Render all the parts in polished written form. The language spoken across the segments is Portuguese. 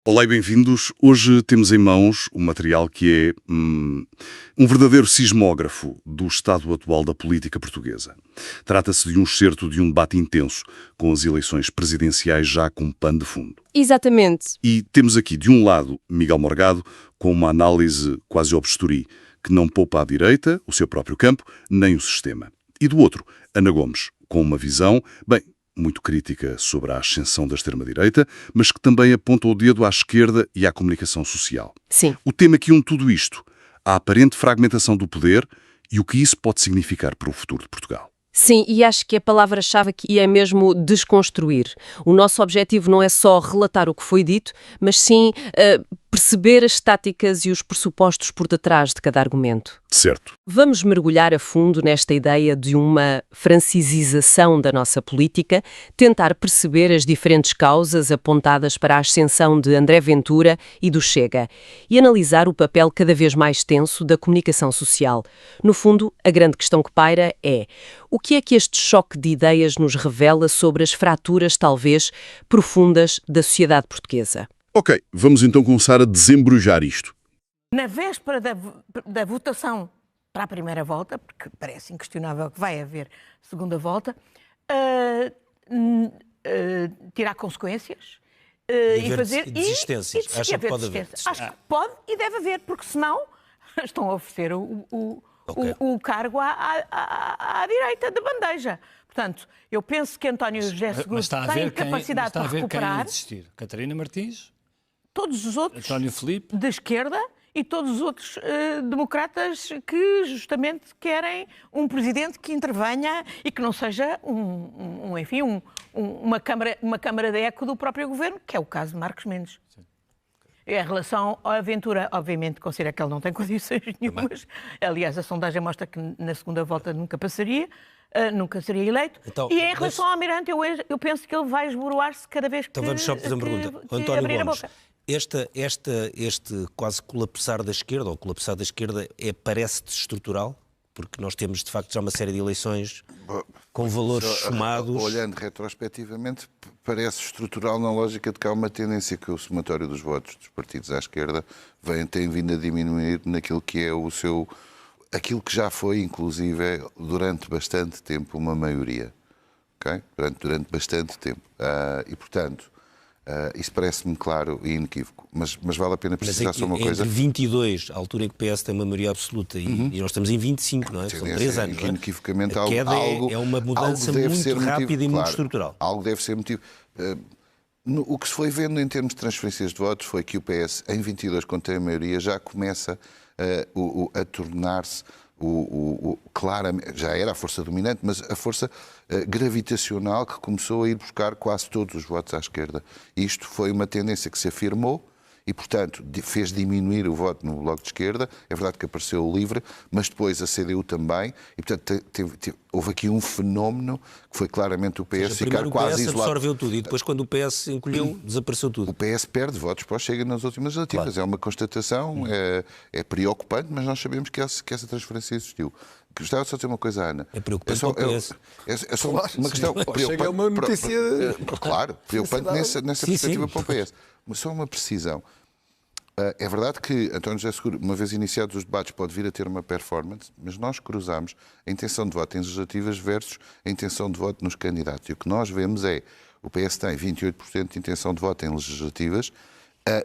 Olá e bem-vindos. Hoje temos em mãos um material que é um verdadeiro sismógrafo do estado atual da política portuguesa. Trata-se de um excerto de um debate intenso, com as eleições presidenciais já como pano de fundo. Exatamente. E temos aqui, de um lado, Miguel Morgado, com uma análise quase obsturi, que não poupa à direita, o seu próprio campo, nem o sistema. E do outro, Ana Gomes, com uma visão, muito crítica sobre a ascensão da extrema-direita, mas que também aponta o dedo à esquerda e à comunicação social. Sim. O tema que une tudo isto, a aparente fragmentação do poder e o que isso pode significar para o futuro de Portugal. Sim, e acho que a palavra-chave aqui é mesmo desconstruir. O nosso objetivo não é só relatar o que foi dito, mas sim perceber as táticas e os pressupostos por detrás de cada argumento. Certo. Vamos mergulhar a fundo nesta ideia de uma francisização da nossa política, tentar perceber as diferentes causas apontadas para a ascensão de André Ventura e do Chega e analisar o papel cada vez mais tenso da comunicação social. No fundo, a grande questão que paira é: o que é que este choque de ideias nos revela sobre as fraturas, talvez, profundas da sociedade portuguesa? Ok, vamos então começar a desembrujar isto. Na véspera da votação para a primeira volta, porque parece inquestionável que vai haver segunda volta, tirar consequências e fazer... desistências. Acha que pode haver? Acho que pode e deve haver, porque senão estão a oferecer o cargo à direita de bandeja. Portanto, eu penso que António José Seguro tem capacidade para recuperar. Quem desistir? Catarina Martins? Todos os outros António Filipe? de esquerda e todos os outros democratas que justamente querem um presidente que intervenha e que não seja uma câmara de eco do próprio governo, que é o caso de Marcos Mendes. Sim. Em relação à Aventura, obviamente considero que ele não tem condições nenhumas. Aliás, a sondagem mostra que na segunda volta nunca passaria. Nunca seria eleito. Então, e em relação ao Almirante, eu penso que ele vai esboroar-se cada vez que... Então vamos só fazer uma pergunta. António Gomes, este quase colapsar da esquerda, ou colapsar da esquerda, parece-te estrutural? Porque nós temos, de facto, já uma série de eleições com valores somados. Olhando retrospectivamente, parece estrutural na lógica de que há uma tendência que o somatório dos votos dos partidos à esquerda tem vindo a diminuir naquilo que é o seu... Aquilo que já foi, inclusive, durante bastante tempo, uma maioria. Okay? Durante bastante tempo. E, portanto, isso parece-me claro e inequívoco. Mas vale a pena precisar só uma coisa. Entre 22, a altura em que o PS tem uma maioria absoluta, e nós estamos em 25, não é? São 3 anos. Que, inequivocamente, a queda é uma mudança muito rápida e muito estrutural. Algo deve ser motivo. O que se foi vendo em termos de transferências de votos foi que o PS, em 22, quando tem a maioria, já começa a tornar-se claramente, já era a força dominante, mas a força gravitacional que começou a ir buscar quase todos os votos à esquerda. Isto foi uma tendência que se afirmou e, portanto, fez diminuir o voto no Bloco de Esquerda. É verdade que apareceu o LIVRE, mas depois a CDU também. E, portanto, houve aqui um fenómeno que foi claramente o PS ficar quase isolado. O PS absorveu tudo e depois, quando o PS encolheu, desapareceu tudo. O PS perde votos para o Chega nas últimas legislativas. Claro. É uma constatação, é preocupante, mas nós sabemos que essa transferência existiu. Gostava só de dizer uma coisa, Ana. É preocupante para o PS. É só uma questão... Chega uma notícia... Claro, preocupante nessa perspectiva para o PS. Mas só uma precisão. É verdade que António José Seguro, uma vez iniciados os debates, pode vir a ter uma performance, mas nós cruzamos a intenção de voto em legislativas versus a intenção de voto nos candidatos. E o que nós vemos é o PS tem 28% de intenção de voto em legislativas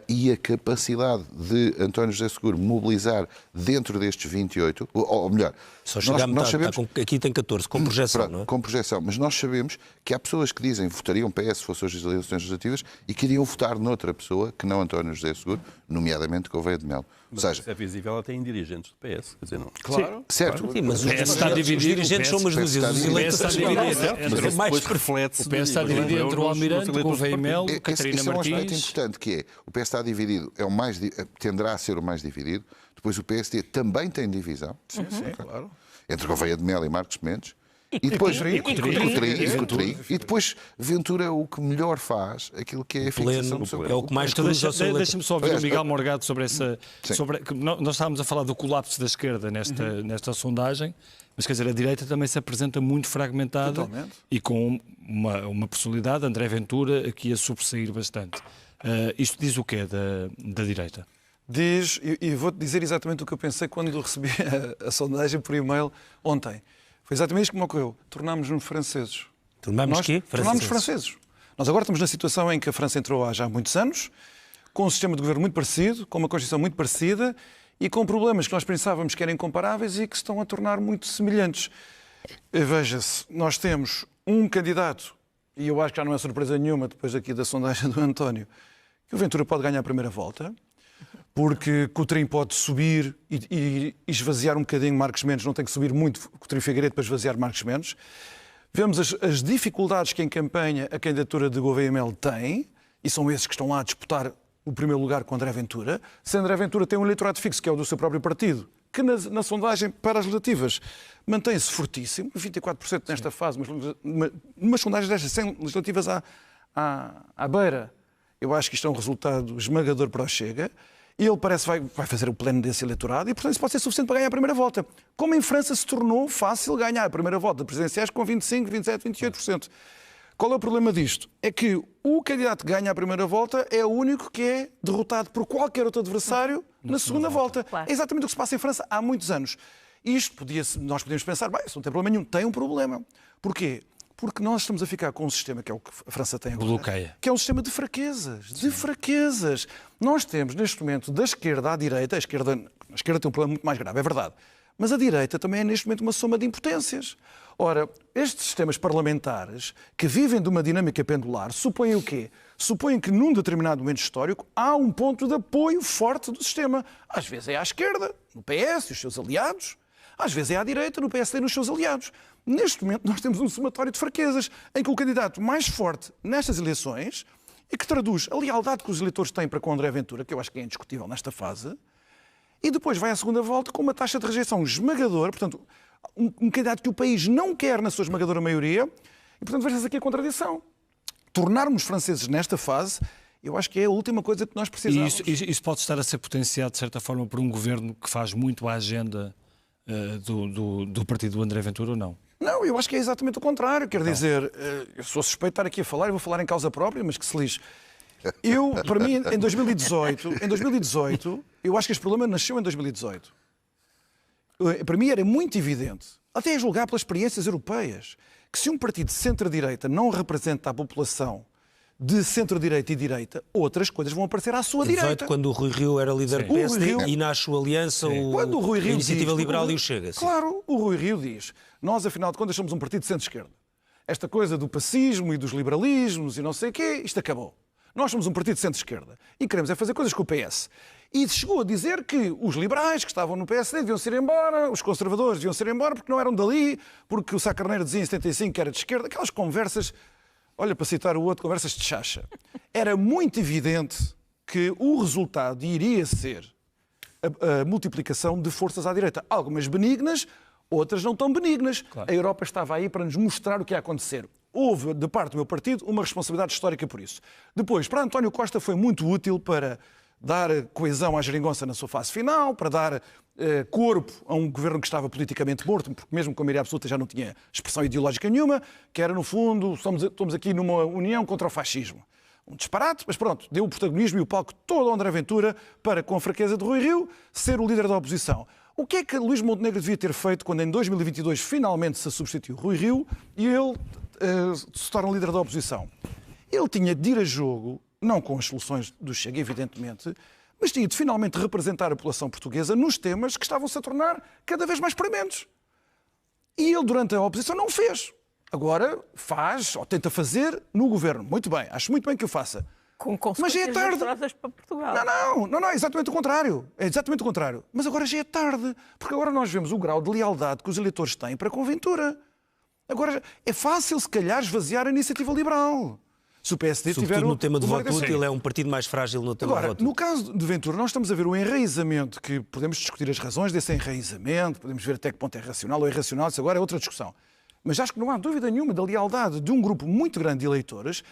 e a capacidade de António José Seguro mobilizar dentro destes 28, ou melhor... Só chega à metade, sabemos, aqui tem 14, com projeção, não é? Com projeção, mas nós sabemos que há pessoas que dizem que votariam PS se fossem as eleições legislativas e queriam votar noutra pessoa que não António José Seguro, nomeadamente Gouveia de Melo. Mas ou seja, é visível até em dirigentes do PS, quer dizer, não. Claro. Certo. Claro. Sim, mas os dirigentes são umas dúzias, os eleitores está divididos. Mais reflete. O PS está dividido entre o Almirante, Gouveia e Melo, Catarina Martins. Esse é um aspecto importante, que é, o PS está dividido, tenderá a ser o mais dividido, depois o PSD também tem divisão. Sim, claro. Entre Gouveia de Melo e Marcos Mendes. E depois Coutrinho. E depois Ventura o que melhor faz, aquilo que é a fixação do seu... É o que mais cruza. Deixa-me só ouvir o Miguel Morgado sobre essa... Nós estávamos a falar do colapso da esquerda nesta sondagem, mas quer dizer, a direita também se apresenta muito fragmentada. Totalmente. E com uma personalidade, André Ventura, aqui a sobressair bastante. Isto diz o quê da direita? Diz, e vou-te dizer exatamente o que eu pensei quando recebi a sondagem por e-mail ontem. Foi exatamente isto que me ocorreu. Tornámos-nos franceses. Tornámos-nos franceses. Nós agora estamos na situação em que a França entrou há já muitos anos, com um sistema de governo muito parecido, com uma Constituição muito parecida e com problemas que nós pensávamos que eram incomparáveis e que se estão a tornar muito semelhantes. Veja-se, nós temos um candidato, e eu acho que já não é surpresa nenhuma, depois aqui da sondagem do António, que o Ventura pode ganhar a primeira volta, porque Coutrinho pode subir e esvaziar um bocadinho Marcos Mendes, não tem que subir muito Coutrinho Figueiredo para esvaziar Marcos Mendes. Vemos as dificuldades que em campanha a candidatura de Gouveia Melo tem, e são esses que estão lá a disputar o primeiro lugar com André Ventura. Se André Ventura tem um eleitorado fixo, que é o do seu próprio partido, que na sondagem para as legislativas mantém-se fortíssimo, 24% nesta fase, mas umas sondagens destas, sem legislativas à beira, eu acho que isto é um resultado esmagador para o Chega. E ele parece que vai fazer o pleno desse eleitorado e, portanto, isso pode ser suficiente para ganhar a primeira volta. Como em França se tornou fácil ganhar a primeira volta presidenciais com 25%, 27%, 28%. Qual é o problema disto? É que o candidato que ganha a primeira volta é o único que é derrotado por qualquer outro adversário na segunda volta. Claro. É exatamente o que se passa em França há muitos anos. E isto nós podemos pensar, bem, isso não tem problema nenhum, tem um problema. Porquê? Porque nós estamos a ficar com um sistema, que é o que a França tem agora, bloqueia, que é um sistema de fraquezas. De fraquezas. Nós temos, neste momento, da esquerda à direita, a esquerda tem um problema muito mais grave, é verdade, mas a direita também é, neste momento, uma soma de impotências. Ora, estes sistemas parlamentares, que vivem de uma dinâmica pendular, supõem o quê? Supõem que, num determinado momento histórico, há um ponto de apoio forte do sistema. Às vezes é à esquerda, no PS e os seus aliados. Às vezes é à direita, no PSD e nos seus aliados. Neste momento, nós temos um somatório de fraquezas, em que o candidato mais forte nestas eleições, e que traduz a lealdade que os eleitores têm para com André Ventura, que eu acho que é indiscutível nesta fase, e depois vai à segunda volta com uma taxa de rejeição esmagadora, portanto, um candidato que o país não quer na sua esmagadora maioria, e, portanto, veja-se aqui a contradição. Tornarmos franceses nesta fase, eu acho que é a última coisa que nós precisamos. E isso pode estar a ser potenciado, de certa forma, por um governo que faz muito a agenda do partido do André Ventura ou não? Não, eu acho que é exatamente o contrário. Quer dizer, eu sou suspeito de estar aqui a falar, eu vou falar em causa própria, mas que se lixe. Para mim, em 2018, eu acho que este problema nasceu em 2018. Para mim era muito evidente, até a julgar pelas experiências europeias, que se um partido de centro-direita não representa a população de centro-direita e direita, outras coisas vão aparecer à sua direita. Quando o Rui Rio era líder do PSD e na sua aliança a Iniciativa Liberal e o Chega. Sim. Claro, o Rui Rio diz, nós afinal de contas somos um partido de centro-esquerda. Esta coisa do pacismo e dos liberalismos e não sei o quê, isto acabou. Nós somos um partido de centro-esquerda e queremos é fazer coisas com o PS. E chegou a dizer que os liberais que estavam no PSD deviam ser embora, os conservadores deviam ser embora porque não eram dali, porque o Sá Carneiro dizia em 75 que era de esquerda, aquelas conversas... Olha, para citar o outro, conversas de chacha. Era muito evidente que o resultado iria ser a multiplicação de forças à direita. Algumas benignas, outras não tão benignas. Claro. A Europa estava aí para nos mostrar o que ia acontecer. Houve, de parte do meu partido, uma responsabilidade histórica por isso. Depois, para António Costa foi muito útil para dar coesão à geringonça na sua fase final, para dar corpo a um governo que estava politicamente morto, porque mesmo com a maioria absoluta já não tinha expressão ideológica nenhuma, que era, no fundo, estamos aqui numa união contra o fascismo. Um disparate, mas pronto, deu o protagonismo e o palco todo ao André Ventura para, com a fraqueza de Rui Rio, ser o líder da oposição. O que é que Luís Montenegro devia ter feito quando em 2022 finalmente se substituiu Rui Rio e ele se torna líder da oposição? Ele tinha de ir a jogo, não com as soluções do Chega, evidentemente, mas tinha de finalmente representar a população portuguesa nos temas que estavam-se a tornar cada vez mais prementes. E ele, durante a oposição, não o fez. Agora faz, ou tenta fazer, no governo. Muito bem, acho muito bem que o faça. Com consequências desastrosas para Portugal. Não, é exatamente o contrário. É exatamente o contrário. Mas agora já é tarde, porque agora nós vemos o grau de lealdade que os eleitores têm para com Ventura. Agora é fácil, se calhar, esvaziar a iniciativa liberal. Se o PSD tiver no tema de voto útil, é um partido mais frágil no tema de voto útil. No caso de Ventura, nós estamos a ver o enraizamento, que podemos discutir as razões desse enraizamento, podemos ver até que ponto é racional ou irracional, isso agora é outra discussão. Mas acho que não há dúvida nenhuma da lealdade de um grupo muito grande de eleitores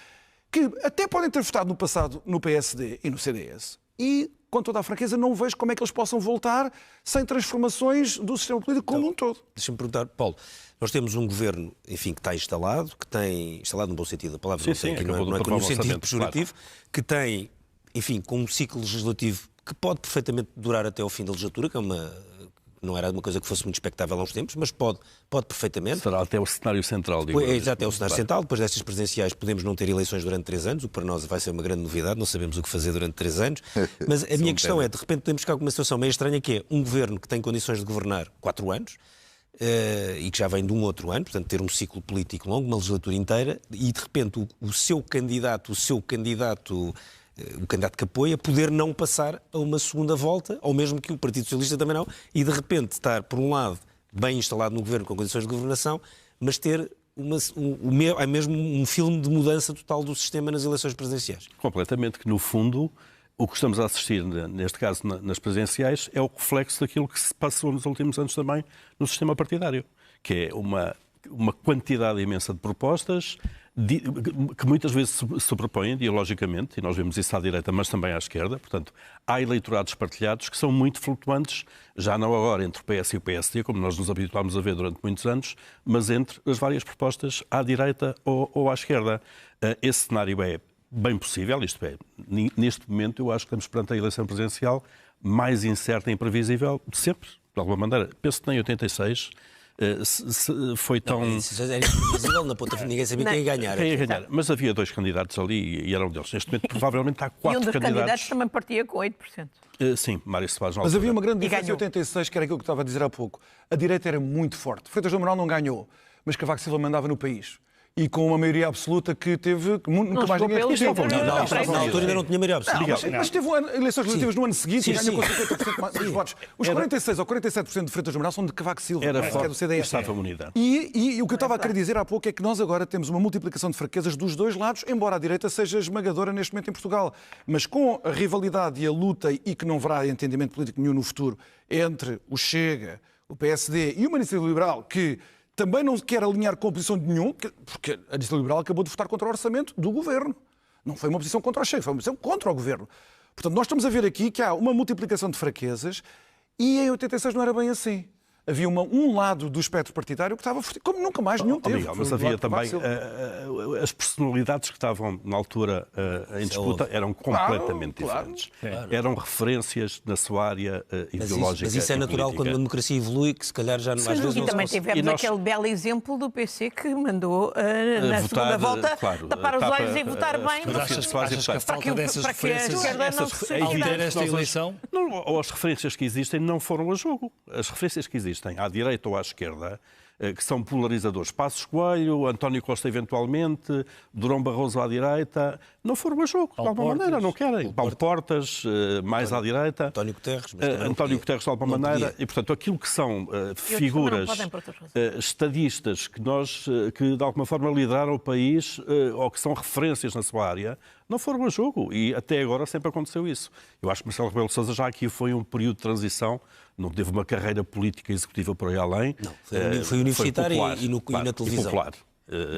que até podem ter votado no passado no PSD e no CDS e, com toda a franqueza, não vejo como é que eles possam voltar sem transformações do sistema político como um todo. Deixa-me perguntar, Paulo, nós temos um governo, enfim, que está instalado, que tem, instalado no bom sentido da palavra, não é no sentido pejorativo, claro, que tem enfim, com um ciclo legislativo que pode perfeitamente durar até ao fim da legislatura, que não era uma coisa que fosse muito expectável há uns tempos, mas pode perfeitamente. Será até o cenário central, digo. Exato, é o cenário central. Depois destas presidenciais podemos não ter eleições durante 3 anos, o que para nós vai ser uma grande novidade, não sabemos o que fazer durante 3 anos. Mas a minha questão é, de repente podemos ficar com uma situação meio estranha, que é um governo que tem condições de governar 4 anos, e que já vem de um outro ano, portanto ter um ciclo político longo, uma legislatura inteira, e de repente o candidato que apoia, poder não passar a uma segunda volta, ou mesmo que o Partido Socialista também não, e de repente estar, por um lado, bem instalado no governo com condições de governação, mas ter mesmo um filme de mudança total do sistema nas eleições presidenciais. Completamente, que no fundo o que estamos a assistir, neste caso nas presidenciais, é o reflexo daquilo que se passou nos últimos anos também no sistema partidário, que é uma quantidade imensa de propostas que muitas vezes se sobrepõem ideologicamente, e nós vemos isso à direita, mas também à esquerda. Portanto, há eleitorados partilhados que são muito flutuantes, já não agora entre o PS e o PSD, como nós nos habituámos a ver durante muitos anos, mas entre as várias propostas à direita ou à esquerda. Esse cenário é bem possível, isto é, neste momento eu acho que estamos perante a eleição presidencial mais incerta e imprevisível de sempre, de alguma maneira. Penso que nem em 86 foi tão... Não, era imprevisível, na ponta ninguém sabia quem ia ganhar. Quem ia ganhar. Mas havia 2 candidatos ali e eram deles. Neste momento provavelmente há 4 candidatos. E um dos candidatos também partia com 8%. Sim, Mário Soares. Mas havia uma grande diferença em 86, que era aquilo que estava a dizer há pouco. A direita era muito forte. Freitas do Amaral não ganhou, mas Cavaco Silva mandava no país. E com uma maioria absoluta que teve... Nunca mais ninguém... Na altura ainda não tinha maioria absoluta. Mas teve eleições legislativas no ano seguinte e ganhou com 50% dos votos. Os 46% ou 47% de Freitas do Amaral são de Cavaco Silva, era que é do CDS. Estava unida. E o que eu estava a querer dizer há pouco é que nós agora temos uma multiplicação de fraquezas dos dois lados, embora a direita seja esmagadora neste momento em Portugal. Mas com a rivalidade e a luta, e que não haverá entendimento político nenhum no futuro, entre o Chega, o PSD e uma Iniciativa Liberal, que também não quer alinhar com a posição de nenhum, porque a Iniciativa Liberal acabou de votar contra o orçamento do governo. Não foi uma posição contra o Chega, foi uma posição contra o governo. Portanto, nós estamos a ver aqui que há uma multiplicação de fraquezas e em 86 não era bem assim. Havia um lado do espectro partidário que estava como nunca mais nenhum teve. Miguel, mas havia também as personalidades que estavam na altura em disputa eram completamente diferentes. Claro. Eram referências na sua área ideológica. Mas isso é natural quando a democracia evolui, que se calhar já às vezes não se também tivemos aquele belo exemplo do PC que mandou na segunda volta tapar os olhos e votar bem. Mas achas que a falta dessas referências altera esta eleição? Ou as referências que existem não foram a jogo. As referências que existem à direita ou à esquerda, que são polarizadores. Passos Coelho, António Costa eventualmente, Durão Barroso à direita, não foram a jogo, de alguma maneira, não querem. Paulo Portas, mais à direita. António Guterres. António Guterres, de alguma maneira. E, portanto, aquilo que são figuras estadistas que de alguma forma lideraram o país, ou que são referências na sua área, não foram a jogo. E até agora sempre aconteceu isso. Eu acho que Marcelo Rebelo de Sousa já aqui foi um período de transição, não teve uma carreira política executiva por aí além. Não, foi universitário e na televisão. Popular.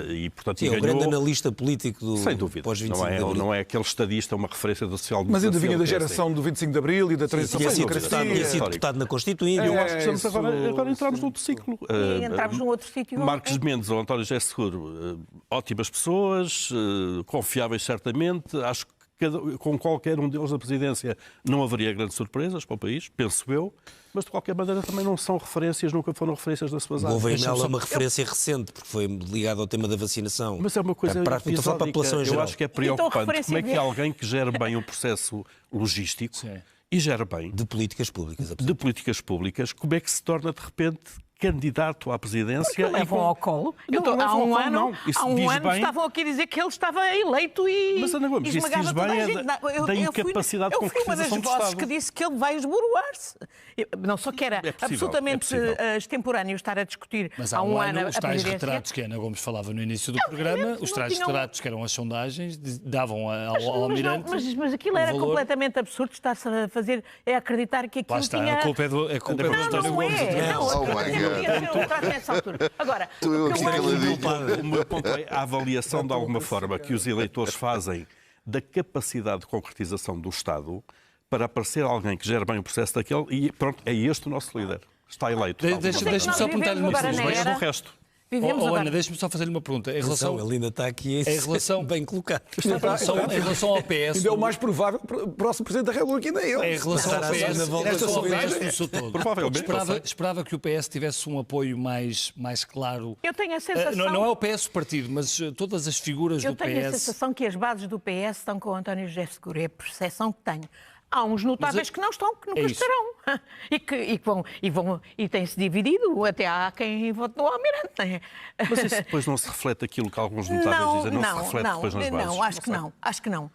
E, portanto, sim, é o grande analista político do pós-25 de Abril. Não é aquele estadista, uma referência do social-democracia. Mas ainda vinha da geração do 25 de Abril e da transição da democracia. Tinha sido deputado na Constituinte. Eu acho que estamos agora entramos num outro ciclo. Entramos num outro sítio. Marcos Mendes ou António José Seguro, ótimas pessoas, confiáveis certamente. Acho que com qualquer um deles na presidência não haveria grandes surpresas para o país, penso eu, mas de qualquer maneira também não são referências, nunca foram referências das suas áreas. Gouveia Melo é uma referência recente, porque foi ligado ao tema da vacinação. Mas é uma coisa episódica, eu acho que é preocupante. Como é que alguém que gera bem o processo logístico e gera bem... De políticas públicas. De políticas públicas, como é que se torna de repente candidato à presidência? Levam ao colo. Há um ano estavam aqui a dizer que ele estava eleito e mas, Ana Gomes, isso diz bem da incapacidade de concretização do Estado. Eu fui uma das vozes que disse que ele vai esboroar-se. Não só que era absolutamente extemporâneo estar a discutir há um ano a presidência. Os tais retratos que a Ana Gomes falava no início do programa, os tais retratos que eram as sondagens, davam ao Almirante... Mas aquilo era completamente absurdo, está-se a fazer, é acreditar que aquilo tinha... A culpa é do António Gomes. Agora, o meu ponto é a avaliação de alguma forma que os eleitores fazem da capacidade de concretização do Estado para aparecer alguém que gere bem o processo daquele e pronto, é este o nosso líder. Está eleito. Deixa-me só perguntar-lhe uma coisa. Mas o resto. Vivemos agora... Ana, deixa-me só fazer-lhe uma pergunta. Em relação... Ele ainda está aqui bem colocado. Em relação ao PS... Ainda é o mais provável, o próximo Presidente da República ainda é ele. Em relação ao PS, esperava que o PS tivesse um apoio mais claro. Eu tenho a sensação... Não é o PS o partido, mas todas as figuras do PS... Eu tenho a sensação que as bases do PS estão com o António José Seguro. É a percepção que tenho. Há uns notáveis que não estão, que nunca estarão. E tem-se dividido, até há quem vote no Almirante. Mas isso depois não se reflete aquilo que alguns notáveis dizem, não se reflete depois nas bases? Não, acho que não.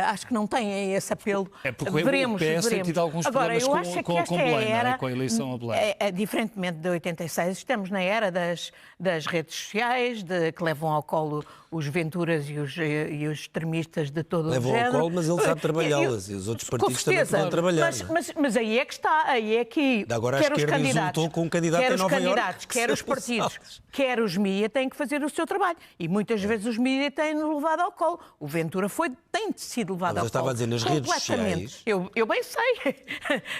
Acho que não tem esse apelo. É porque o PS tem tido alguns problemas com Belém, com a eleição a Belém. Diferentemente de 86, estamos na era das redes sociais, que levam ao colo os Venturas e os extremistas de todo o género. Levam ao colo, mas ele sabe trabalhá-las e os outros partidos também vão trabalhar. Mas aí é que está, aí é que agora quer a esquerda resultou com um candidato em Nova Iorque. Quer os partidos, quer os mídia têm que fazer o seu trabalho. E muitas vezes os mídia têm-nos levado ao colo. O Ventura tem sido levado ao colo. Eu estava a dizer, nas redes sociais... Eu bem sei.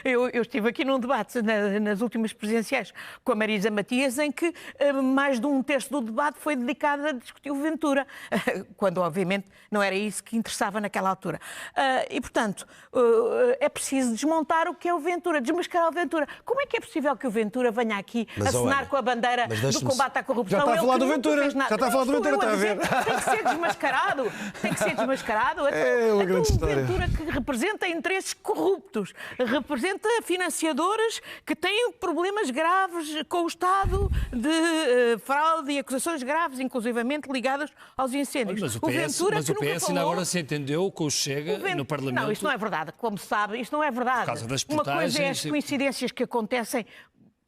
Eu estive aqui num debate nas últimas presidenciais com a Marisa Matias, em que mais de um terço do debate foi dedicado a discutir o Ventura, quando obviamente não era isso que interessava naquela altura. E, portanto, é preciso desmontar o que é o Ventura, desmascarar o Ventura. Como é que é possível que o Ventura venha aqui assinar com a bandeira do combate à corrupção? Já está a falar do Ventura. Já está a falar do Ventura, está a ver? Tem que ser desmascarado. Tem que ser desmascarado. É uma grande história. O Ventura que representa interesses corruptos, representa financiadores que têm problemas graves com o Estado de fraude e acusações graves, inclusivamente ligadas aos incêndios. Mas o PS ainda agora se entendeu com o Chega no Parlamento. Não, isto não é verdade. Como se sabe, isto não é verdade. Por causa das Uma coisa é as coincidências que acontecem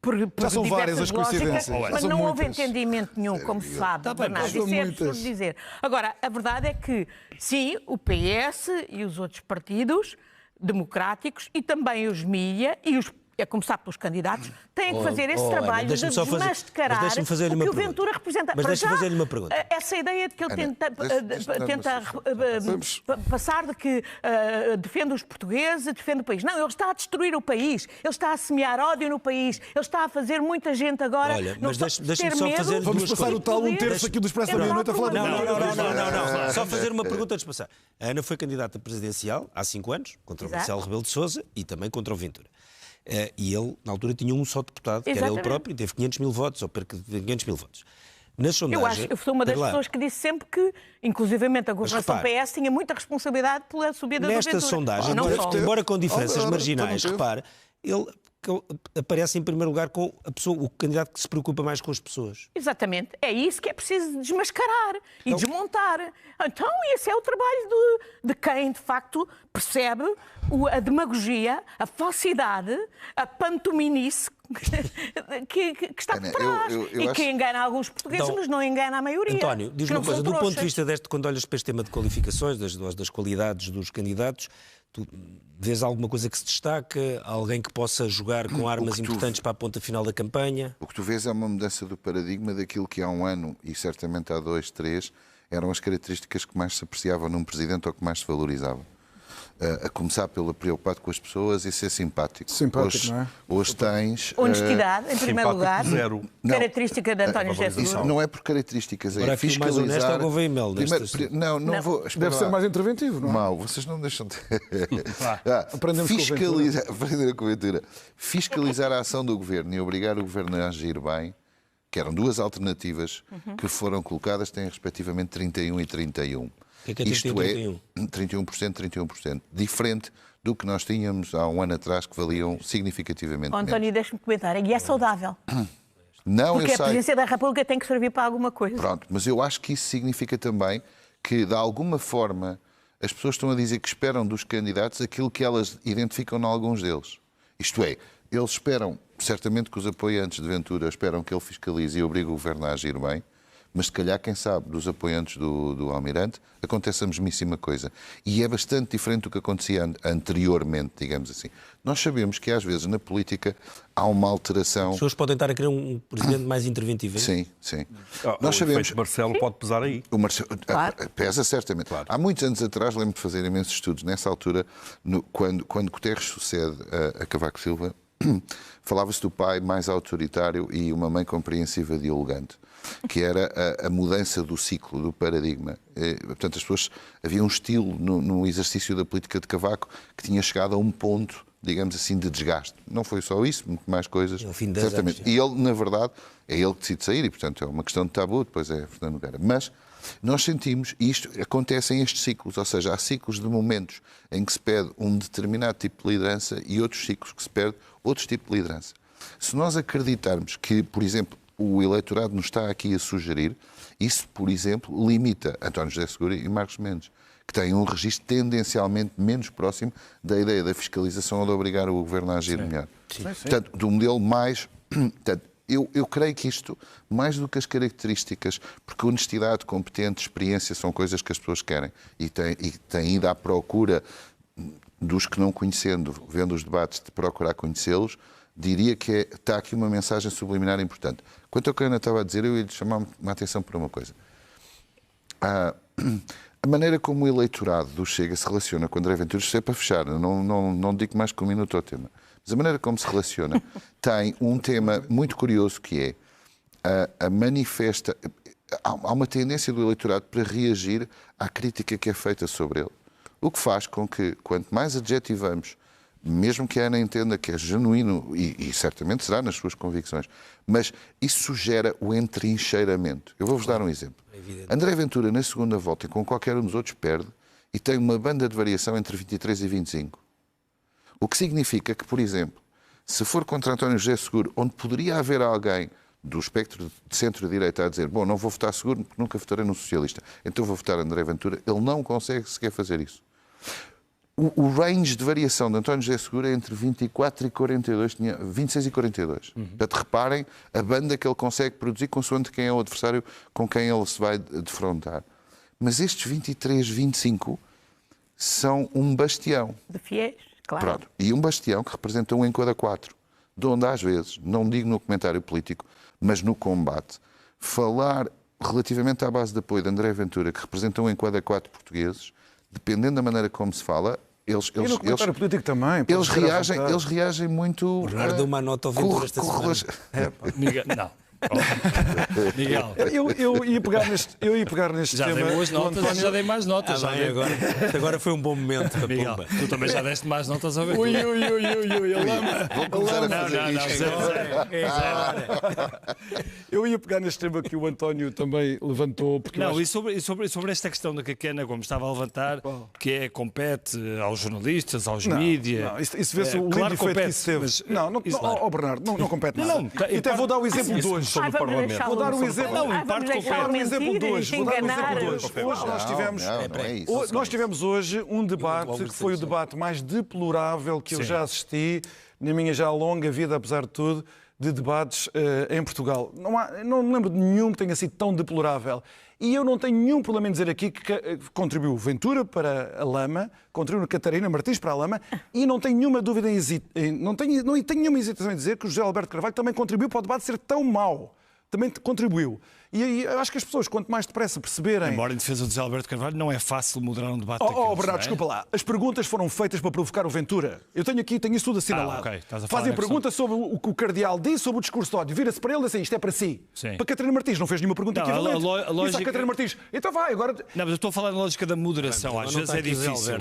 por já são várias as coincidências. Mas não houve entendimento nenhum, como se sabe. Isso é absurdo dizer. Agora, a verdade é que, sim, o PS e os outros partidos democráticos e também os mídia e os começar pelos candidatos, têm que fazer esse trabalho de desmascarar o que o Ventura representa. Mas deixa-me fazer-lhe uma pergunta. Essa ideia de que ele tenta passar de que defende os portugueses, defende o país. Não, ele está a destruir o país, ele está a semear ódio no país, ele está a fazer muita gente agora... Olha, mas deixa-me só fazer duas Vamos passar o tal um terço aqui do Expresso da Meia-Noite a falar... Não. Só fazer uma pergunta antes de passar. A Ana foi candidata presidencial há 5 anos, contra o Marcelo Rebelo de Sousa e também contra o Ventura. E ele, na altura, tinha um só deputado, que era ele próprio, e teve 500 mil votos, ou perca de 500 mil votos. Na sondagem, eu sou uma das pessoas que disse sempre que, inclusivamente, a governação PS tinha muita responsabilidade pela subida do Ventura. Nesta sondagem, embora com diferenças marginais, repare, ele aparece em primeiro lugar com o candidato que se preocupa mais com as pessoas. Exatamente. É isso que é preciso desmascarar e desmontar. Então, esse é o trabalho de quem, de facto, percebe a demagogia, a falsidade, a pantominice que está por trás. E que engana alguns portugueses, mas não engana a maioria. António, diz uma coisa, do ponto de vista quando olhas para este tema de qualificações, das qualidades dos candidatos, tu vês alguma coisa que se destaca? Alguém que possa jogar com armas importantes para a ponta final da campanha? O que tu vês é uma mudança do paradigma daquilo que há um ano, e certamente há 2, 3, eram as características que mais se apreciavam num presidente ou que mais se valorizavam. A começar pelo preocupado com as pessoas e ser simpático. Simpático, não é? Hoje tens... Honestidade, em primeiro lugar. Zero. Característica de António José Seguro. Isso não é por características, é fiscalizar... mais honesto é o Gouveia e Mel. Não vou... Deve ser mais interventivo, não é? Mal, vocês não deixam de... Aprendemos com a Ventura. Fiscalizar a ação do Governo e obrigar o Governo a agir bem, que eram 2 alternativas que foram colocadas, têm respectivamente 31 e 31. Isto é 31%, 31%. Diferente do que nós tínhamos há um ano atrás, que valiam significativamente menos. António, deixa-me comentar. E é saudável. Não, porque a presidência da República tem que servir para alguma coisa. Pronto, mas eu acho que isso significa também que, de alguma forma, as pessoas estão a dizer que esperam dos candidatos aquilo que elas identificam em alguns deles. Isto é, eles esperam, certamente que os apoiantes de Ventura esperam que ele fiscalize e obrigue o Governo a agir bem, mas se calhar, quem sabe, dos apoiantes do Almirante, acontece a mesmíssima coisa. E é bastante diferente do que acontecia anteriormente, digamos assim. Nós sabemos que, às vezes, na política, há uma alteração... As pessoas podem estar a querer um presidente mais interventivo. Sim. Nós sabemos que Marcelo pode pesar aí. O Marcelo pesa certamente. Claro. Há muitos anos atrás, lembro de fazer imensos estudos. Nessa altura, quando Guterres sucede a Cavaco Silva, falava-se do pai mais autoritário e uma mãe compreensiva dialogante, que era a mudança do ciclo, do paradigma. Portanto, as pessoas, havia um estilo no exercício da política de Cavaco que tinha chegado a um ponto, digamos assim, de desgaste. Não foi só isso, muito mais coisas. No fim de certamente. anos, e ele, na verdade, é ele que decide sair e, portanto, é uma questão de tabu, depois é Fernando Nogueira. Mas nós sentimos, e isto acontece em estes ciclos, ou seja, há ciclos de momentos em que se pede um determinado tipo de liderança e outros ciclos que se pede outro tipo de liderança. Se nós acreditarmos que, por exemplo, o eleitorado nos está aqui a sugerir, isso, por exemplo, limita António José Seguro e Marcos Mendes, que têm um registro tendencialmente menos próximo da ideia da fiscalização ou de obrigar o governo a agir melhor. Sim. Portanto, do modelo mais... Portanto, eu creio que isto, mais do que as características, porque honestidade, competência, experiência são coisas que as pessoas querem e têm ido à procura dos que não conhecendo, vendo os debates, de procurar conhecê-los, diria que está aqui uma mensagem subliminar importante. Quanto ao que a Ana estava a dizer, eu ia chamar uma atenção para uma coisa. A maneira como o eleitorado do Chega se relaciona com André Ventura, isto é para fechar, não digo mais que um minuto ao tema, mas a maneira como se relaciona tem um tema muito curioso que é a manifesta... Há uma tendência do eleitorado para reagir à crítica que é feita sobre ele. O que faz com que, quanto mais adjetivamos, mesmo que a Ana entenda que é genuíno, e certamente será nas suas convicções, mas isso gera o entrincheiramento. Eu vou-vos dar um exemplo. André Ventura, na segunda volta, com qualquer um dos outros, perde e tem uma banda de variação entre 23 e 25. O que significa que, por exemplo, se for contra António José Seguro, onde poderia haver alguém do espectro de centro-direita a dizer, bom, não vou votar Seguro porque nunca votarei no socialista, então vou votar André Ventura, ele não consegue sequer fazer isso. O range de variação de António José Seguro é entre 24 e 42, 26 e 42. Portanto, reparem a banda que ele consegue produzir consoante quem é o adversário com quem ele se vai defrontar. Mas estes 23, 25 são um bastião. De fiéis, claro. Pronto. E um bastião que representa um em cada 4. De onde, às vezes, não digo no comentário político, mas no combate, falar relativamente à base de apoio de André Ventura, que representa um em cada 4 portugueses, dependendo da maneira como se fala, eles político também. Eles reagem muito... O Bernardo deu uma nota ao Ventura esta semana. Miguel, não. Miguel. Eu ia pegar neste já tema... Já dei boas notas, já dei mais notas. Agora foi um bom momento. Miguel, tu também já deste mais notas ao Ventura. Ele ama. Vou começar a fazer isto. Eu ia pegar neste tema que o António também levantou. Porque não, e sobre esta questão da que a Ana Gomes estava a levantar, que compete aos jornalistas, aos mídias. Não, isso vê-se o lindo efeito que isso teve. Não, Bernardo, não compete nada. Não, até vou dar o exemplo de hoje. sobre o Parlamento. Vou dar um exemplo. de hoje. Hoje nós tivemos hoje um debate que foi o debate mais deplorável que eu já assisti na minha já longa vida, apesar de tudo, de debates em Portugal. Não me lembro de nenhum que tenha sido tão deplorável. E eu não tenho nenhum problema em dizer aqui que contribuiu Ventura para a lama, contribuiu Catarina Martins para a lama, e não tenho nenhuma dúvida não tenho nenhuma hesitação em dizer que o José Alberto Carvalho também contribuiu para o debate ser tão mau. Também contribuiu. E eu acho que as pessoas, quanto mais depressa perceberem... Embora em defesa do José Alberto Carvalho, não é fácil moderar um debate Bernardo, desculpa lá. As perguntas foram feitas para provocar o Ventura. Eu tenho isso tudo assinalado. Fazem pergunta sobre o que o Cardeal disse sobre o discurso de ódio. Vira-se para ele e diz assim, isto é para si. Sim. Para Catarina Martins não fez nenhuma pergunta equivalente. Disse a Catarina Martins, então vai, agora... Não, mas eu estou a falar na lógica da moderação. Às vezes é difícil.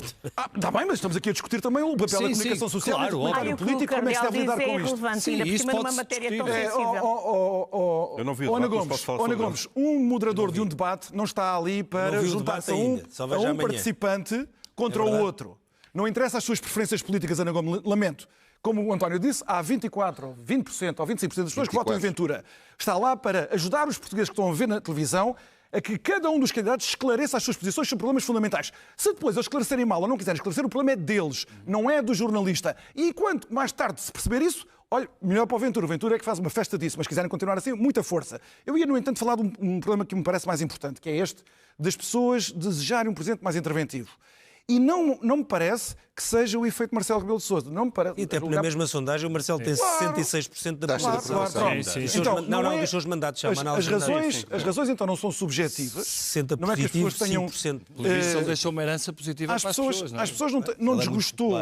Está bem, mas estamos aqui a discutir também o papel da comunicação social e do comentário político, como é que se deve lidar com isto. Sim, isso pode numa matéria tão sensível. Eu não vi o debate, Ana Gomes, moderador de um debate não está ali para juntar-se a um participante contra o outro. Não interessa as suas preferências políticas, Ana Gomes, lamento. Como o António disse, há 24, ou 20% ou 25% das pessoas que votam em Ventura. Está lá para ajudar os portugueses que estão a ver na televisão a que cada um dos candidatos esclareça as suas posições sobre problemas fundamentais. Se depois eles esclarecerem mal ou não quiserem esclarecer, o problema é deles, não é do jornalista. E quanto mais tarde se perceber isso, olha, melhor para o Ventura. O Ventura é que faz uma festa disso, mas se quiserem continuar assim, muita força. Eu ia, no entanto, falar de um problema que me parece mais importante, que é este das pessoas desejarem um presidente mais interventivo. E não me parece que seja o efeito Marcelo Rebelo de Sousa. Não me parece. E até na mesma sondagem, o Marcelo tem 66% da aprovação. Dos seus mandatos. As razões então não são subjetivas. 60 não é que as pessoas tenham. Ele deixou uma herança positiva para as pessoas. As pessoas não desgostou.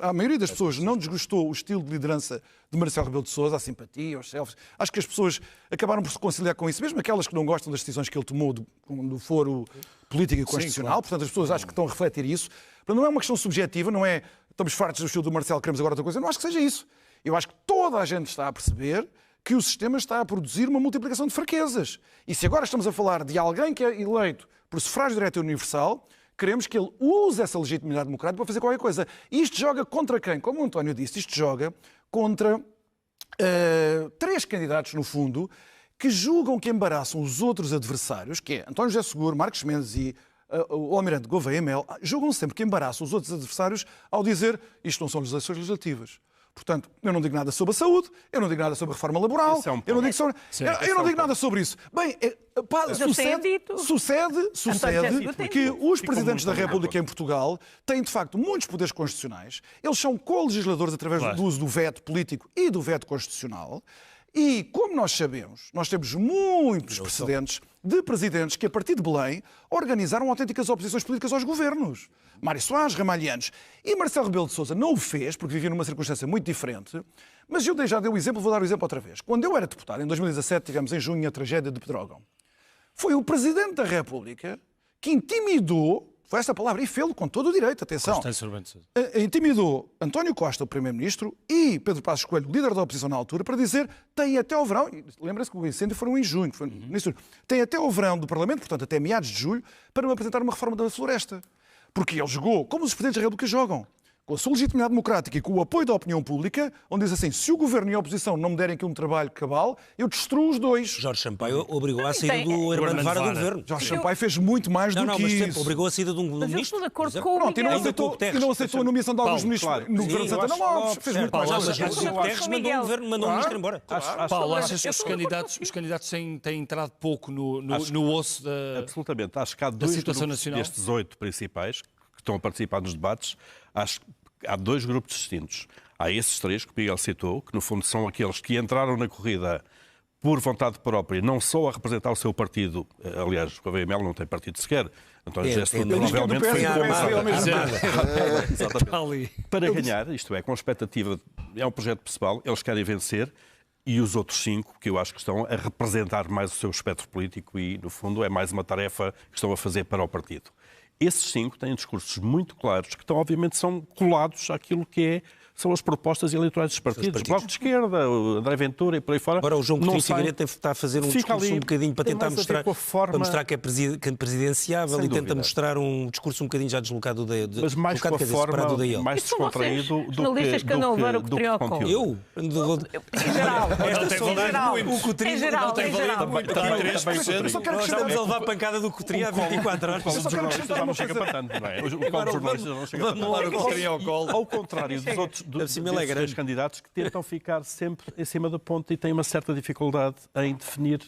A maioria das pessoas não desgostou o estilo de liderança de Marcelo Rebelo de Sousa, a simpatia, os selfies. Acho que as pessoas acabaram por se conciliar com isso, mesmo aquelas que não gostam das decisões que ele tomou do foro político e constitucional. Sim, claro. Portanto, as pessoas acho que estão a refletir isso. Portanto, não é uma questão subjetiva, não é estamos fartos do estilo do Marcelo, queremos agora outra coisa. Eu não acho que seja isso. Eu acho que toda a gente está a perceber que o sistema está a produzir uma multiplicação de fraquezas. E se agora estamos a falar de alguém que é eleito por sufrágio direto e universal, queremos que ele use essa legitimidade democrática para fazer qualquer coisa. E isto joga contra quem? Como o António disse, isto joga contra 3 candidatos, no fundo, que julgam que embaraçam os outros adversários, que é António José Seguro, Marcos Mendes e o Almirante Gouveia Mel, julgam sempre que embaraçam os outros adversários ao dizer isto não são eleições legislativas. Portanto, eu não digo nada sobre a saúde, eu não digo nada sobre a reforma laboral, eu não digo nada sobre isso. Bem, sucede que os presidentes da República em Portugal têm, de facto, muitos poderes constitucionais. Eles são co-legisladores através do uso do veto político e do veto constitucional. E, como nós sabemos, nós temos muitos precedentes de presidentes que, a partir de Belém, organizaram autênticas oposições políticas aos governos. Mário Soares, Ramalhianos. E Marcelo Rebelo de Sousa não o fez, porque vivia numa circunstância muito diferente, mas eu já dei o exemplo, vou dar o exemplo outra vez. Quando eu era deputado, em 2017, tivemos em junho a tragédia de Pedrógão. Foi o Presidente da República que intimidou, foi esta palavra, e fê-lo com todo o direito, atenção. Intimidou António Costa, o Primeiro-Ministro, e Pedro Passos Coelho, líder da oposição na altura, para dizer, tem até ao verão, lembra-se que o incêndio foi em junho, tem até ao verão do Parlamento, portanto até meados de julho, para me apresentar uma reforma da floresta. Porque ele jogou, como os Presidentes da República jogam, com a sua legitimidade democrática e com o apoio da opinião pública, onde diz assim, se o Governo e a oposição não me derem aqui um trabalho cabal, eu destruo os dois. Jorge Sampaio obrigou à saída do Hermano Vara do Governo. Jorge Sampaio fez muito mais do que isso. Obrigou a saída de um ministro. Eu estou de acordo com o Miguel. E não aceitou a nomeação de alguns ministros no Governo de Santana Lopes. Fez muito mais. Mas o Guterres mandou o ministro embora. Paulo, achas que os candidatos têm entrado pouco no osso da absolutamente. Acho que há dois grupos destes 8 principais que estão a participar nos debates. Acho que há 2 grupos distintos. Há esses 3 que o Miguel citou, que no fundo são aqueles que entraram na corrida por vontade própria, não só a representar o seu partido, aliás, o Gouveia Mel não tem partido sequer, António José Seguro provavelmente foi para ganhar, isto é, com expectativa, é um projeto pessoal, eles querem vencer, e os outros 5, que eu acho que estão a representar mais o seu espectro político e, no fundo, é mais uma tarefa que estão a fazer para o partido. Esses 5 têm discursos muito claros que, obviamente, são colados àquilo que são as propostas eleitorais dos partidos. O Bloco de Esquerda, o André Ventura e por aí fora. Agora o João Coutinho Figueiredo está a fazer um discurso ali, um bocadinho para tentar mostrar, para mostrar que é presidenciável e tenta mostrar um discurso um bocadinho já deslocado da mas mais com a forma, mais descontraído do que conteúdo. Eu? Em geral. Esta sondagem, o Coutrinho não tem valido muito. Estamos a levar a pancada do Coutrinho há 24 horas. Os jornalistas já não chega para tanto, não é? Os jornalistas não chegam para tanto. Ao contrário dos outros desses candidatos que tentam ficar sempre em cima do ponto e têm uma certa dificuldade em definir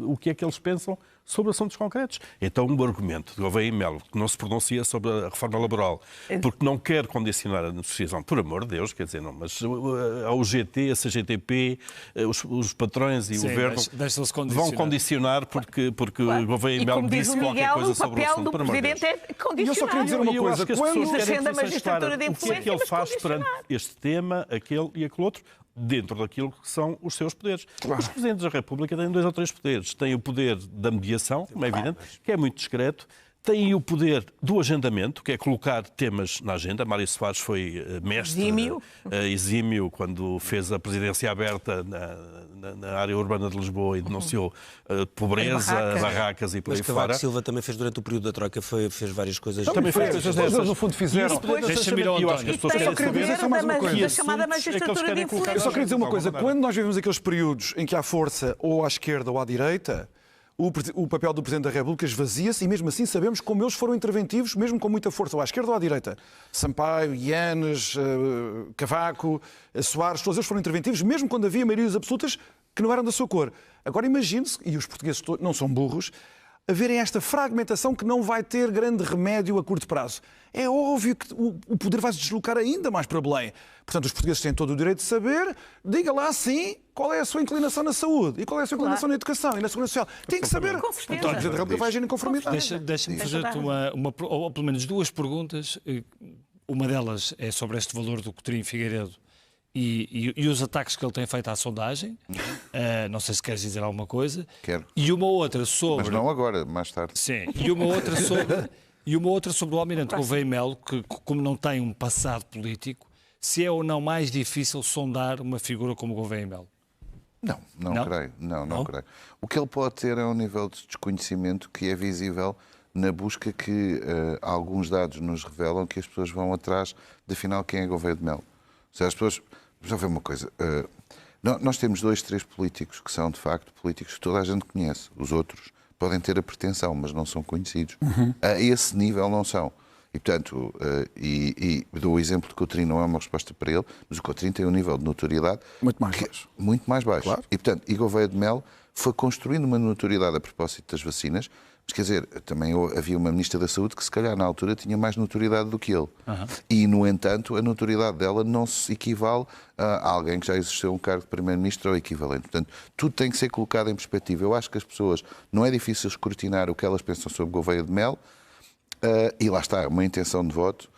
o que é que eles pensam sobre assuntos concretos. Então, o argumento de Gouveia Mel, que não se pronuncia sobre a reforma laboral, porque não quer condicionar a negociação, por amor de Deus, quer dizer, não, mas a UGT, a CGTP, os patrões e o governo vão condicionar porque claro. Gouveia Mel disse qualquer coisa sobre o assunto. O papel do Presidente é condicionar. Eu só queria dizer uma coisa. Quando exercendo a magistratura de influência, o que é que ele faz perante este tema, aquele e aquele outro, dentro daquilo que são os seus poderes. Claro. Os Presidentes da República têm 2 ou 3 poderes. Têm o poder da mediação, como é evidente, que é muito discreto. Têm o poder do agendamento, que é colocar temas na agenda. Mário Soares foi mestre exímio quando fez a presidência aberta na área urbana de Lisboa e denunciou pobreza, barracas e por aí fora. Cavaco Silva também fez durante o período da Troika, fez várias coisas. Também fez coisas dessas. No fundo fizeram. Deixa-me ir ao António. Eu só queria dizer só mais uma coisa. Da chamada magistratura de influência. Eu só queria dizer uma coisa. Quando nós vivemos aqueles períodos em que há força ou à esquerda ou à direita, o papel do Presidente da República esvazia-se e mesmo assim sabemos como eles foram interventivos, mesmo com muita força, ou à esquerda ou à direita. Sampaio, Yanes, Cavaco, Soares, todos eles foram interventivos, mesmo quando havia maiorias absolutas que não eram da sua cor. Agora imagine-se, e os portugueses não são burros, haverem esta fragmentação que não vai ter grande remédio a curto prazo. É óbvio que o poder vai se deslocar ainda mais para Belém. Portanto, os portugueses têm todo o direito de saber, diga lá sim, qual é a sua inclinação na saúde e qual é a sua inclinação na educação e na segurança social. Tem que saber. Com certeza. Então, o Presidente da República vai agir em conformidade. Deixa-me fazer-te ou pelo menos duas perguntas. Uma delas é sobre este valor do Coutinho Figueiredo e os ataques que ele tem feito à sondagem. Não sei se queres dizer alguma coisa. Quero. E uma outra sobre... Mas não agora, mais tarde. Sim. E uma outra sobre o Almirante Gouveia e Melo, que como não tem um passado político, se é ou não mais difícil sondar uma figura como Gouveia e Melo. Não creio. Não creio. O que ele pode ter é um nível de desconhecimento que é visível na busca que alguns dados nos revelam que as pessoas vão atrás de, afinal, quem é Gouveia de Melo. Ou seja, as pessoas... Já ver uma coisa. Nós temos 2, 3 políticos que são, de facto, políticos que toda a gente conhece. Os outros podem ter a pretensão, mas não são conhecidos. A esse nível não são. E, portanto, dou o exemplo de Coutinho, não é uma resposta para ele, mas o Coutinho tem um nível de notoriedade muito mais baixo. Muito mais baixo. Claro. E, portanto, Gouveia de Melo foi construindo uma notoriedade a propósito das vacinas, mas, quer dizer, também havia uma Ministra da Saúde que, se calhar, na altura, tinha mais notoriedade do que ele. E, no entanto, a notoriedade dela não se equivale a alguém que já exerceu um cargo de Primeiro-Ministro ou equivalente. Portanto, tudo tem que ser colocado em perspectiva. Eu acho que as pessoas, não é difícil escrutinar o que elas pensam sobre Gouveia de Melo, e lá está, uma intenção de voto,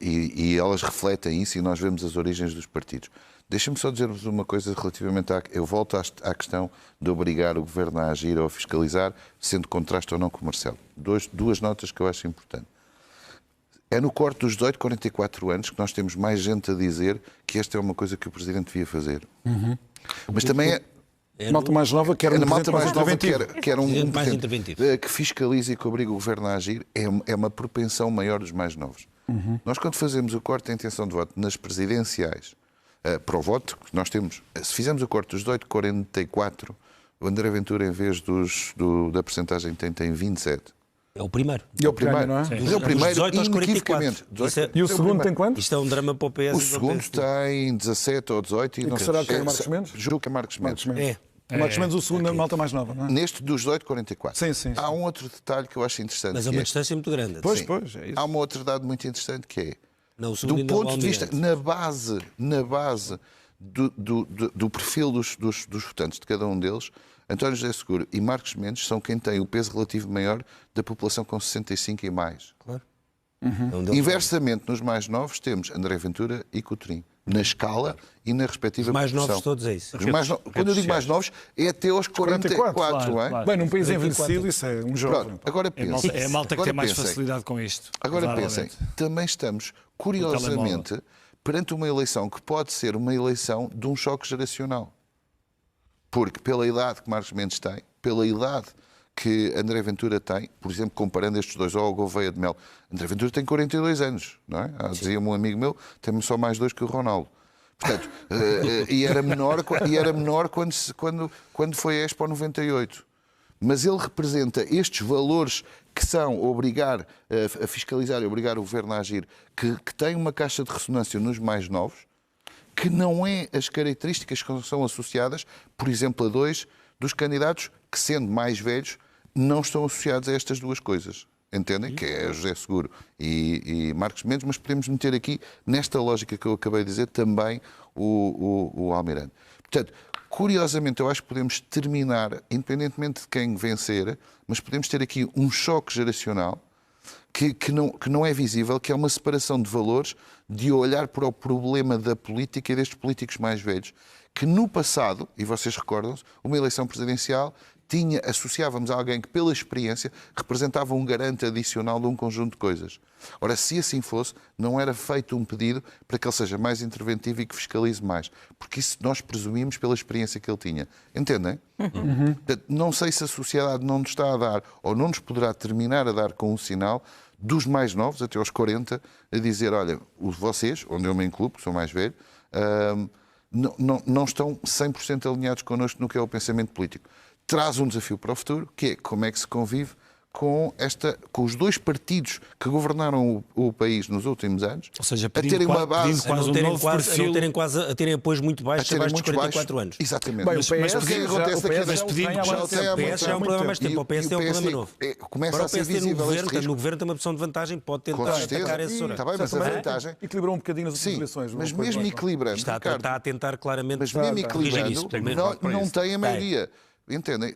e elas refletem isso e nós vemos as origens dos partidos. Deixa-me só dizer-vos uma coisa relativamente eu volto à questão de obrigar o Governo a agir ou a fiscalizar, sendo contraste ou não com o Marcelo. Duas notas que eu acho importantes. É no corte dos 18, 44 anos que nós temos mais gente a dizer que esta é uma coisa que o Presidente devia fazer. Mas também é... Malta mais nova quer um malta mais nova quer um mais interventivo. Que fiscaliza e que obriga o Governo a agir é uma propensão maior dos mais novos. Nós, quando fazemos o corte da intenção de voto nas presidenciais, para o voto que nós temos, se fizermos o corte dos 18, 44, o André Ventura, em vez da percentagem que tem 27. É o primeiro. E é o primeiro, não é? Mas é o primeiro, 18 aos 44. E o segundo tem quanto? Isto é um drama para o PS. O segundo tem 17 ou 18. E não será que é Marcos Mendes? Juro que é Marcos Mendes. Marcos Mendes, o segundo é malta mais nova, não é? Neste dos 18, 44. Sim. Há um outro detalhe que eu acho interessante. Mas é uma distância muito grande. Pois, é isso. Há um outro dado muito interessante que é, não, do ponto de vista, na base do perfil dos votantes de cada um deles, António José Seguro e Marcos Mendes são quem tem o peso relativo maior da população com 65 e mais. Claro. Inversamente, nos mais novos, temos André Ventura e Coutinho, na escala e na respectiva Os mais proporção. novos todos é isso. Quando eu digo mais novos, é até aos 44, claro, não é? claro. Bem, num país envelhecido, isso é um jovem. Pronto, agora pensem. É a malta que tem mais facilidade com isto. Agora pensem, também estamos, curiosamente, perante uma eleição que pode ser uma eleição de um choque geracional. Porque pela idade que Marcos Mendes tem, pela idade que André Ventura tem, por exemplo, comparando estes dois ao Gouveia de Melo, André Ventura tem 42 anos, não é? Dizia-me um amigo meu, tem só mais 2 que o Ronaldo. Portanto, e era menor quando foi a Expo 98. Mas ele representa estes valores que são obrigar a fiscalizar e obrigar o Governo a agir, que tem uma caixa de ressonância nos mais novos, que não é as características que são associadas, por exemplo, a 2 dos candidatos que, sendo mais velhos, não estão associados a estas duas coisas. Entendem? Que é José Seguro e Marcos Mendes, mas podemos meter aqui, nesta lógica que eu acabei de dizer, também o Almirante. Portanto, curiosamente, eu acho que podemos terminar, independentemente de quem vencer, mas podemos ter aqui um choque geracional que não é visível, que é uma separação de valores, de olhar para o problema da política e destes políticos mais velhos, que no passado, e vocês recordam-se, uma eleição presidencial associávamos a alguém que, pela experiência, representava um garante adicional de um conjunto de coisas. Ora, se assim fosse, não era feito um pedido para que ele seja mais interventivo e que fiscalize mais. Porque isso nós presumimos pela experiência que ele tinha. Entendem? Portanto, não sei se a sociedade não nos está a dar, ou não nos poderá terminar a dar com um sinal dos mais novos, até aos 40, a dizer, olha, vocês, onde eu me incluo, porque sou mais velho, não estão 100% alinhados connosco no que é o pensamento político. Traz um desafio para o futuro, que é como é que se convive com os dois partidos que governaram o país nos últimos anos, ou seja, a terem uma base, a terem apoios muito baixos, abaixo dos 44 anos. Exatamente. Bem, o PS já é um problema mais tempo. O PS é um problema novo. Começa a ser visível este risco. No governo tem uma posição de vantagem, pode tentar atacar essa zona. Está bem, mas a vantagem... Equilibrou um bocadinho as eleições. Mas mesmo equilibrando... Está a tentar claramente... Mas mesmo equilibrando, não tem a maioria. Entendem?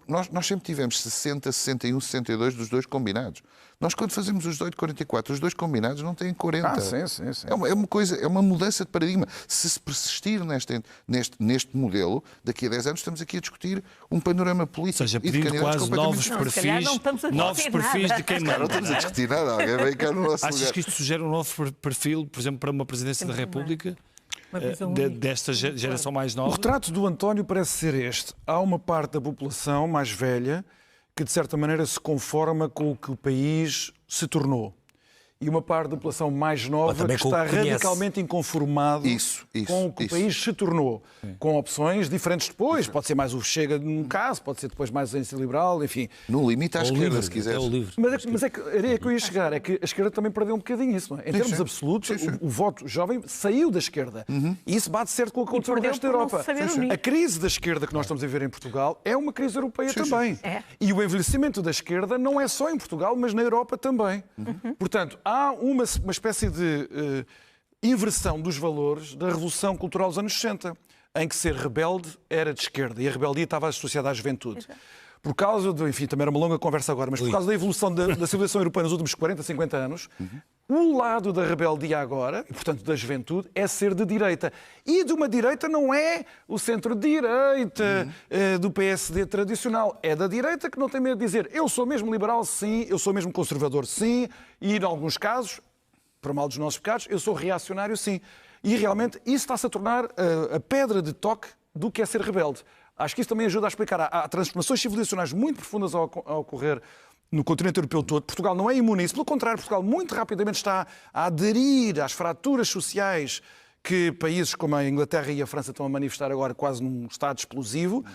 Nós sempre tivemos 60, 61, 62 dos dois combinados. Nós, quando fazemos os 8 de 44, os dois combinados não têm 40. Sim. É uma mudança de paradigma. Se se persistir neste modelo, daqui a 10 anos estamos aqui a discutir um panorama político. Ou seja, e de pedindo quase novos perfis de quem manda. Não estamos a discutir nada. Alguém vem cá no nosso Achas lugar. que isto sugere um novo perfil, por exemplo, para uma presidência da República? Desta geração mais nova? O retrato do António parece ser este. Há uma parte da população mais velha que, de certa maneira, se conforma com o que o país se tornou. E uma parte da população mais nova que está radicalmente inconformado com o que o país se tornou. Sim. Com opções diferentes depois. Pode ser mais o Chega num caso, pode ser depois mais a Iniciativa Liberal, enfim. No limite à esquerda, se quiseres. Mas é que eu ia chegar, é que a esquerda também perdeu um bocadinho isso, não é? Em termos absolutos, o voto jovem saiu da esquerda. E isso bate certo com o que aconteceu no resto da Europa. A crise da esquerda que nós estamos a ver em Portugal é uma crise europeia também. E o envelhecimento da esquerda não é só em Portugal, mas na Europa também. Portanto, há uma espécie de inversão dos valores da Revolução Cultural dos anos 60, em que ser rebelde era de esquerda e a rebeldia estava associada à juventude. Por causa enfim, também era uma longa conversa agora, mas por causa da evolução da civilização europeia nos últimos 40, 50 anos, o lado da rebeldia agora, e portanto da juventude, é ser de direita. E de uma direita não é o centro-direita do PSD tradicional. É da direita que não tem medo de dizer eu sou mesmo liberal, sim, eu sou mesmo conservador, sim, e em alguns casos, para mal dos nossos pecados, eu sou reacionário, sim. E realmente isso está-se a tornar a pedra de toque do que é ser rebelde. Acho que isso também ajuda a explicar. Há transformações civilizacionais muito profundas a ocorrer no continente europeu todo. Portugal não é imune a isso. Pelo contrário, Portugal muito rapidamente está a aderir às fraturas sociais que países como a Inglaterra e a França estão a manifestar agora quase num estado explosivo.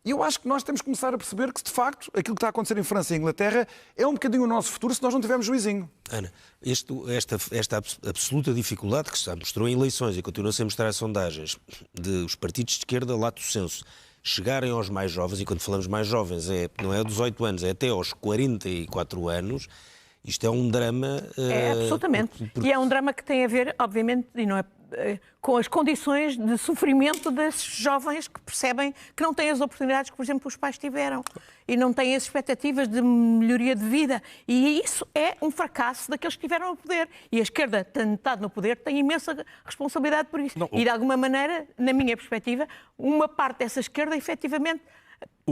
E eu acho que nós temos que começar a perceber que, de facto, aquilo que está a acontecer em França e Inglaterra é um bocadinho o nosso futuro se nós não tivermos juizinho. Ana, esta absoluta dificuldade que se mostrou em eleições e continua a ser mostrada em sondagens dos partidos de esquerda, lato senso, chegarem aos mais jovens, e quando falamos mais jovens não é 18 anos, é até aos 44 anos, isto é um drama... absolutamente. E é um drama que tem a ver, obviamente, e não é, com as condições de sofrimento desses jovens que percebem que não têm as oportunidades que, por exemplo, os pais tiveram e não têm as expectativas de melhoria de vida. E isso é um fracasso daqueles que tiveram o poder. E a esquerda, tendo estado no poder, tem imensa responsabilidade por isso. E, de alguma maneira, na minha perspectiva, uma parte dessa esquerda, efetivamente,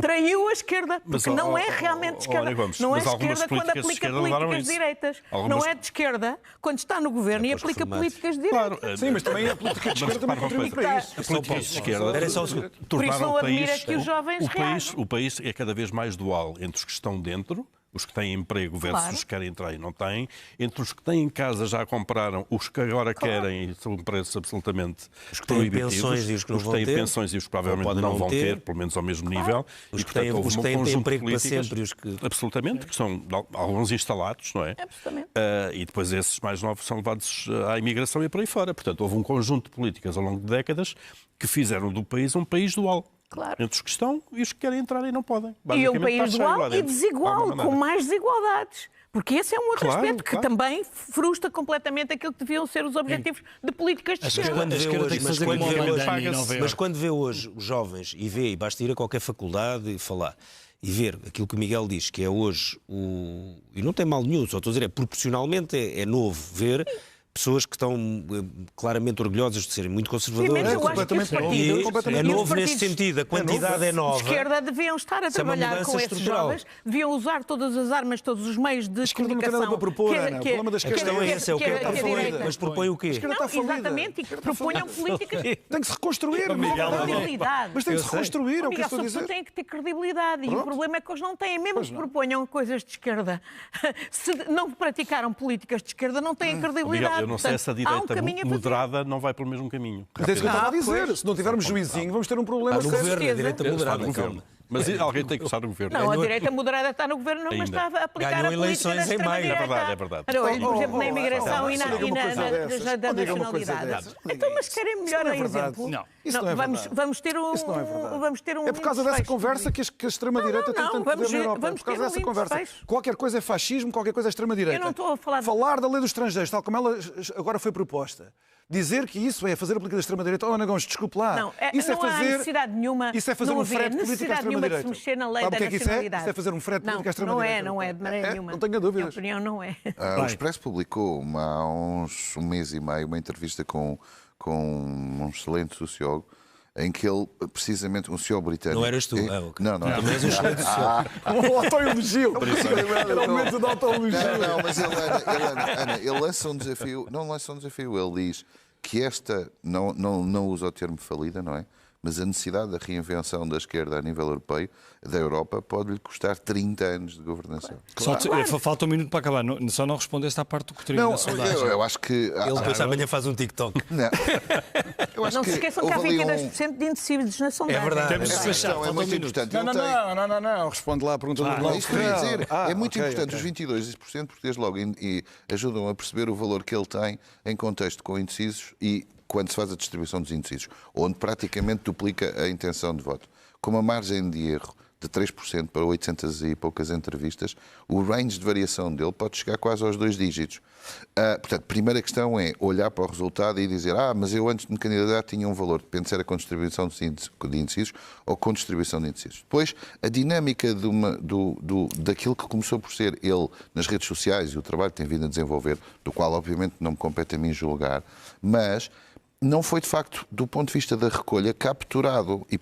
traiu a esquerda, porque não é realmente de esquerda. Não é de esquerda quando aplica políticas de direitas. Não é de esquerda quando está no governo e aplica políticas de direitas. Claro, sim, mas também a política de esquerda também contribui para isso. A política de esquerda tornaram o país é cada vez mais dual entre os que estão dentro, os que têm emprego versus os que querem entrar e não têm, entre os que têm em casa já compraram, os que agora querem e são preços absolutamente proibitivos, pensões e os que não vão ter, pensões e os que provavelmente não vão ter, pelo menos ao mesmo nível. Os que têm emprego para sempre. Absolutamente, que são alguns instalados, não é? Absolutamente. E depois esses mais novos são levados à imigração e por aí fora. Portanto, houve um conjunto de políticas ao longo de décadas que fizeram do país um país dual. Claro. Entre os que estão e os que querem entrar e não podem. E um país dual e desigual, com mais desigualdades. Porque esse é um outro aspecto que também frustra completamente aquilo que deviam ser os objetivos de políticas de esquerda. Mas quando vê hoje os jovens e basta ir a qualquer faculdade e falar e ver aquilo que o Miguel diz, que é hoje e não tem mal nenhum, só estou a dizer, proporcionalmente é novo ver pessoas que estão claramente orgulhosas de serem muito conservadoras. É novo nesse sentido, a quantidade é nova. A esquerda deviam estar a trabalhar com esses jovens, deviam usar todas as armas, todos os meios de comunicação. Não tem nada para propor, Ana. O problema da esquerda é esse, é o que está falida. Mas propõe o quê? Exatamente, e que proponham políticas... Tem que se reconstruir. Mas tem que se reconstruir, é o que estou a dizer. Tem que ter credibilidade. E o problema é que eles não têm. Mesmo que proponham coisas de esquerda, se não praticaram políticas de esquerda, não têm credibilidade. Eu não sei, essa direita moderada não vai pelo mesmo caminho. Mas é isso que eu estava a dizer. Se não tivermos juizinho, vamos ter um problema sério. No governo, a direita moderada, calma. Mas alguém tem que estar no governo. Não, a direita moderada está no governo, mas está a aplicar Ganhou a política eleições da em maio. extrema-direita. É verdade. Por exemplo, na imigração e da nacionalidade. Então, mas querem melhor exemplo? Não. Isso não é verdade. Vamos ter um... Isso não é verdade. Vamos ter um É por causa dessa conversa que a extrema-direita tem tanto poder na Europa. É por causa dessa conversa. Qualquer coisa é fascismo, qualquer coisa é extrema-direita. Eu não estou a falar... Falar da lei dos estrangeiros, tal como ela agora foi proposta. Dizer que isso é fazer a política da extrema-direita. Oh, Ana Gomes, desculpe lá. Não, isso não há necessidade nenhuma. Isso é fazer um frete de política à extrema-direita. De se mexer na lei Sabe da o que é que nacionalidade. isso é? Isso é fazer um frete de política à extrema-direita. Não é de maneira nenhuma. Não tenha dúvidas. Minha opinião não é. O Expresso publicou há um mês e meio uma entrevista com um excelente sociólogo em que ele, precisamente, um sociólogo britânico... Não eras tu? Okay. Não. Também és um excelente sociólogo. O autoelogio. Era o momento do autoelogio. Não, mas ele lança um desafio. Não lança um desafio. Ele diz que esta, não usa o termo falida, não é? Mas a necessidade da reinvenção da esquerda a nível europeu, da Europa, pode-lhe custar 30 anos de governação. Falta um minuto para acabar. Só não respondeste à parte do Coutinho da sondagem. Eu acho que... Ele depois amanhã faz um TikTok. Não. Não se esqueçam que há 22% de indecisos na sondagem. É verdade. Temos que fechar. É muito importante. Não. Responde lá a pergunta do Glauco. É isso que eu ia dizer. É muito importante. Ok. Os 22%, porque desde logo e ajudam a perceber o valor que ele tem em contexto com indecisos e quando se faz a distribuição dos indecisos, onde praticamente duplica a intenção de voto. Com uma margem de erro de 3% para 800 e poucas entrevistas, o range de variação dele pode chegar quase aos 2 dígitos. Portanto, a primeira questão é olhar para o resultado e dizer mas eu antes de me candidatar tinha um valor, depende se era com distribuição de indecisos ou com distribuição de indecisos. Depois, a dinâmica daquilo que começou por ser ele nas redes sociais e o trabalho que tem vindo a desenvolver, do qual obviamente não me compete a mim julgar, mas não foi de facto, do ponto de vista da recolha, capturado e,